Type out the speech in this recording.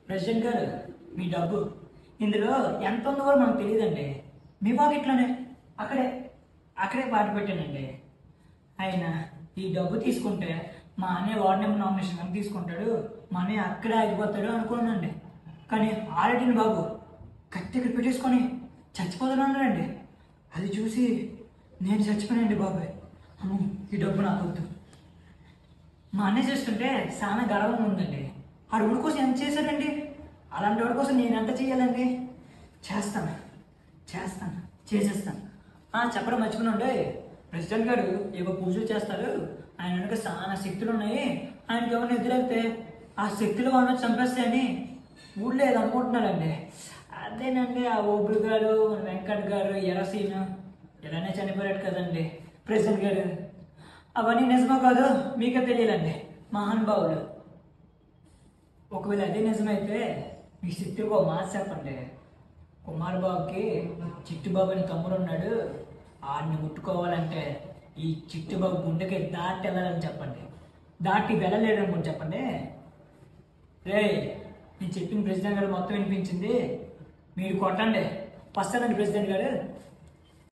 President గారు మీ డబ్బు ఇందులో ఎంత ఉందో కూడా మనకు తెలియదండి. మీ పాకెట్లోనే అక్కడే అక్కడే పాట పెట్టానండి. ఆయన ఈ డబ్బు తీసుకుంటే మా అన్నయ్య వార్డ్ నెంబర్ నామినేషన్ కానీ తీసుకుంటాడు, మా అన్నయ్య అక్కడే ఆగిపోతాడు అనుకున్నానండి. కానీ ఆల్రెడీ బాబు కత్తి ఇక్కడ పెట్టేసుకొని చచ్చిపోతున్నానండి. అది చూసి నేను చచ్చిపోయానండి బాబాయ్. అమ్మ ఈ డబ్బు నాకు వద్దు. మా అన్నయ్య చేస్తుంటే చాలా గర్వంగా ఉందండి. ఆ వాడి కోసం ఎంత చేశాడండి, అలాంటి వాడి కోసం నేను ఎంత చేయాలండి? చేస్తాను చేసేస్తాను. చెప్పడం మర్చిపోయినండి, ప్రెసిడెంట్ గారు ఏవో పూజలు చేస్తారు, ఆయన వెనుక చాలా శక్తులు ఉన్నాయి, ఆయనకి ఎవరిని ఎదురైతే ఆ శక్తులు వాళ్ళని చంపేస్తాయని ఊళ్ళో ఏదో అనుకుంటున్నారండి. అదేనండి ఆ ఓబుల్ గారు వెంకట్ గారు ఎరసీను ఇలానే చనిపోయాడు కదండి ప్రెసిడెంట్ గారు. అవన్నీ నిజమో కాదు మీకే తెలియాలండి మహానుభావులు. ఒకవేళ అదే నిజమైతే మీ శక్తులకు ఒక మాట చెప్పండి. కుమార్ బాబుకి చిట్టుబాబు అని తమ్ముడు ఉన్నాడు, ఆడిని ముట్టుకోవాలంటే ఈ చిట్టుబాబు గుండెకి దాటి వెళ్ళాలని చెప్పండి. దాటి వెళ్ళలేడు అనుకోండి చెప్పండి. రే నేను చెప్పిన ప్రెసిడెంట్ గారు మొత్తం వినిపించింది, మీరు కొట్టండి. వస్తానండి ప్రెసిడెంట్ గారు.